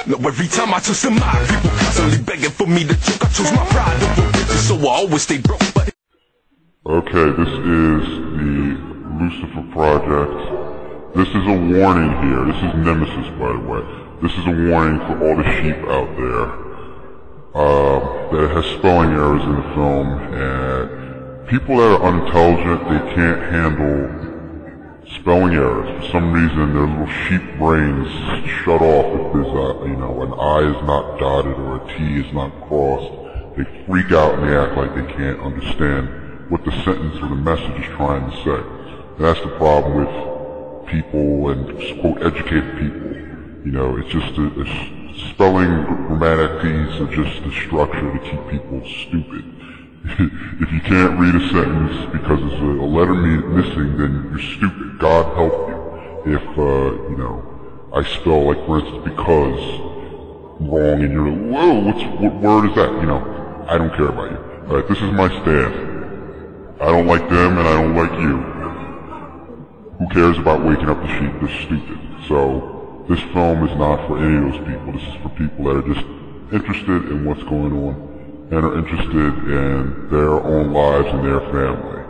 No, every time I took some mind, people constantly begging for me to choke. I chose my pride over riches, so I always stay broke. But okay, this is the Lucifer Project. This is a warning here. This is Nemesis, by the way. This is a warning for all the sheep out there that has spelling errors in the film, and people that are unintelligent, they can't handle spelling errors. For some reason, their little sheep brains shut off if there's an I is not dotted or a T is not crossed. They freak out and they act like they can't understand what the sentence or the message is trying to say. And that's the problem with people and quote educated people. It's just spelling grammatics are just a structure to keep people stupid. If you can't read a sentence because there's a letter missing, then you're stupid. God help you. If, I spell, like, for instance, because wrong, and you're like, whoa, what word is that? I don't care about you. Alright, this is my stand. I don't like them, and I don't like you. Who cares about waking up the sheep? They're stupid. So, this film is not for any of those people. This is for people that are just interested in what's going on and are interested in their own lives and their family.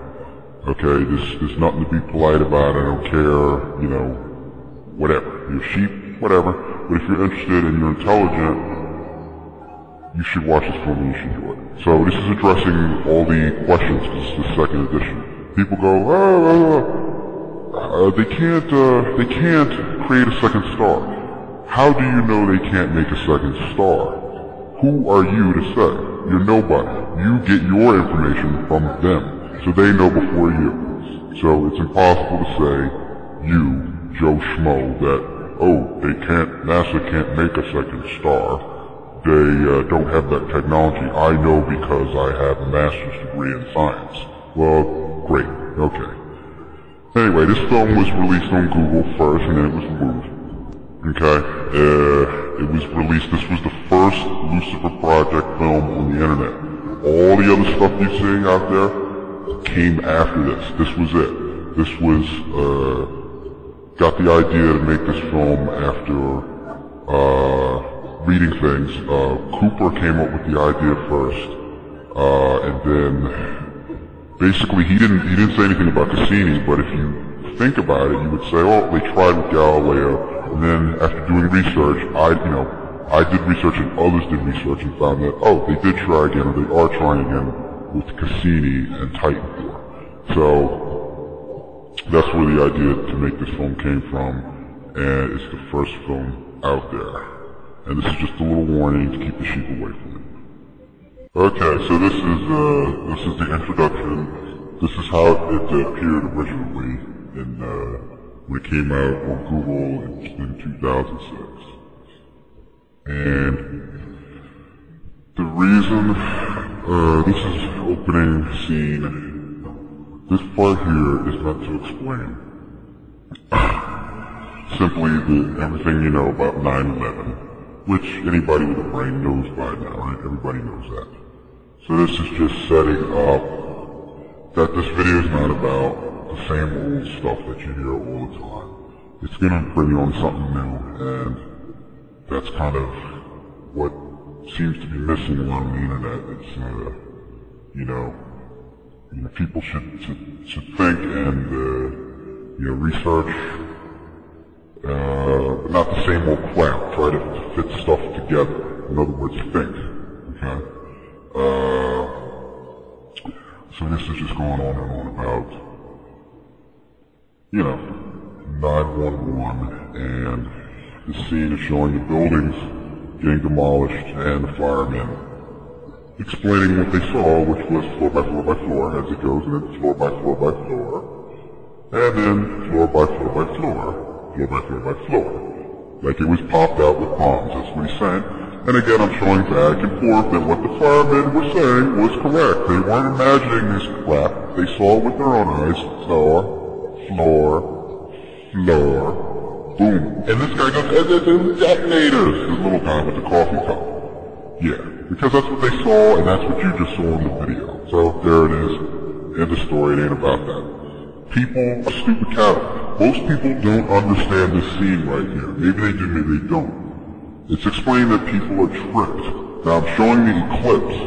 Okay, there's nothing to be polite about. I don't care, whatever. You're sheep, whatever. But if you're interested and you're intelligent, you should watch this film and you should enjoy it. So this is addressing all the questions because it's the second edition. People go, they can't create a second star. How do you know they can't make a second star? Who are you to say? You're nobody. You get your information from them, so they know before you. So it's impossible to say, you, Joe Schmo, that, NASA can't make a second star. They don't have that technology. I know because I have a master's degree in science. Well, great. Okay. Anyway, this film was released on Google first, and then it was removed. Okay? It was released, this was the first Lucifer Project film on the internet. All the other stuff you see out there came after this. This was it. This was, got the idea to make this film after, reading things. Cooper came up with the idea first, and then, basically he didn't say anything about Cassini, but if you think about it, you would say, oh, they tried with Galileo. And then after doing research, I did research and others did research and found that, oh, they did try again, or they are trying again with Cassini and Titan IV. So, that's where the idea to make this film came from, and it's the first film out there. And this is just a little warning to keep the sheep away from it. Okay, so this is the introduction. This is how it appeared originally when it came out on Google in 2006. And the reason, this is opening scene, this part here is meant to explain simply everything you know about 9/11, which anybody with a brain knows by now, right? Everybody knows that. So this is just setting up that this video is not about the same old stuff that you hear all the time. It's gonna bring you on something new, and that's kind of what seems to be missing around the internet. It's, people should think and, research, but not the same old crap. Try to fit stuff together. In other words, think, okay? So this is just going on and on about, 911, and the scene is showing the buildings getting demolished and the firemen explaining what they saw, which was floor by floor by floor as it goes, and then floor by floor by floor, and then floor by floor by floor, floor by floor by floor. Like it was popped out with bombs, that's what he's saying. And again, I'm showing back and forth that what the firemen were saying was correct. They weren't imagining this crap. They saw it with their own eyes. Floor, boom. And this guy goes, detonators! This little guy with the coffee cup. Yeah, because that's what they saw, and that's what you just saw in the video. So, there it is. End of story, it ain't about that. People are stupid cattle. Most people don't understand this scene right here. Maybe they do, maybe they don't. It's explained that people are tricked. Now I'm showing the eclipse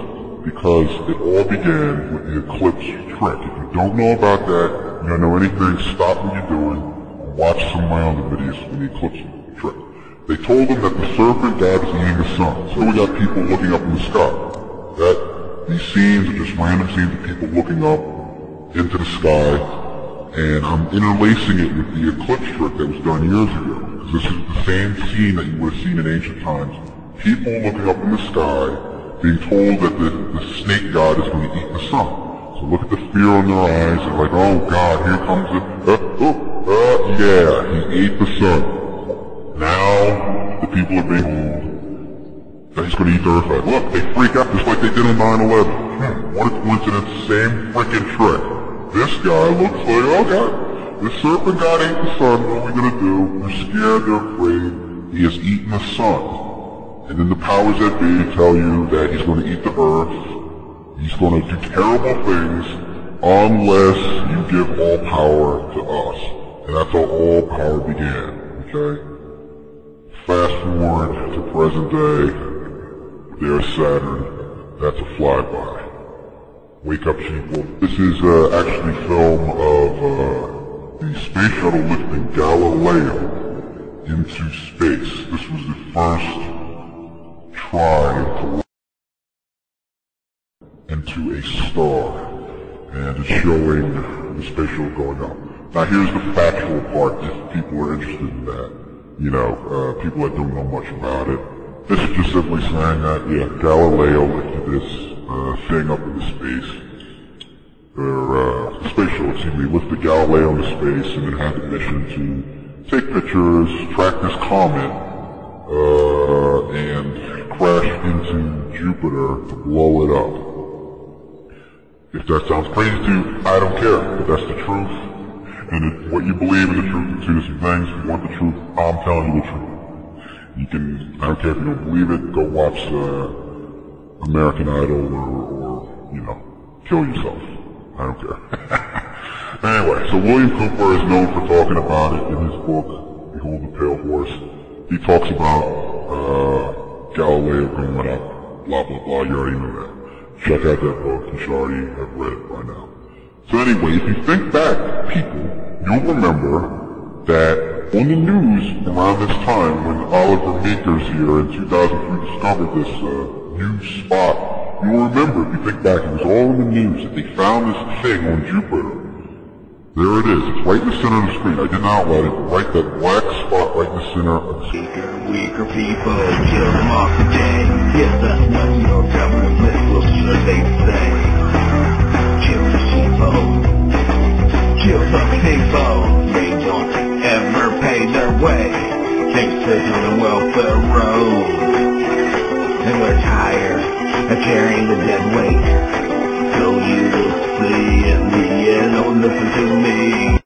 because it all began with the eclipse trick. If you don't know about that, you don't know anything, stop what you're doing and watch some of my other videos for the eclipse trick. They told them that the serpent god is eating the sun. So we got people looking up in the sky. These scenes are just random scenes of people looking up into the sky, and I'm interlacing it with the eclipse trick that was done years ago. Because this is the same scene that you would have seen in ancient times. People looking up in the sky, being told that the snake god is going to eat the sun. So look at the fear in their eyes, and like, oh god, here comes it, yeah, he ate the sun. Now, the people are being told that he's going to eat the earth. Like, look, they freak out just like they did on 9/11. What a coincidence, same freaking trick. This guy looks like, oh god, the serpent god ate the sun, what are we going to do? They're scared, they're afraid. He has eaten the sun. And then the powers that be tell you that he's going to eat the earth. He's going to do terrible things unless you give all power to us. And that's how all power began, okay? Fast forward to present day. There's Saturn. That's a flyby. Wake up, people. This is actually film of the space shuttle lifting Galileo into space. This was the first try to into a star, and it's showing the space shuttle going up. Now here's the factual part, if people are interested in that. You know, people that don't know much about it. This is just simply saying that, yeah, Galileo lifted this thing up into space. The space shuttle, excuse me, lifted Galileo into space and then had the mission to take pictures, track this comet, and crash into Jupiter to blow it up. If that sounds crazy to you, I don't care, but that's the truth. And what you believe in the truth is two different things. If you want the truth, I'm telling you the truth. You can, I don't care if you don't believe it, go watch American Idol or you know, kill yourself. I don't care. Anyway, so William Cooper is known for talking about it in his book, Behold the Pale Horse. He talks about Galileo going up, blah blah blah, you already know that. Check out that book, you should already have read it by now. So anyway, if you think back, people, you'll remember that on the news around this time when Oliver Meekers here in 2003 discovered this new spot, you'll remember, if you think back, it was all in the news that they found this thing on Jupiter. There it is. It's right in the center of the screen. I didn't outline it. Right, that black spot right in the center of the screen. Weaker people, kill them off today. Yes, that's what your government will surely say. Kill the people. Kill the people. They don't ever pay their way. They sit on the welfare road. And we're tired of carrying the dead weight. So you will see in the end, don't listen to me.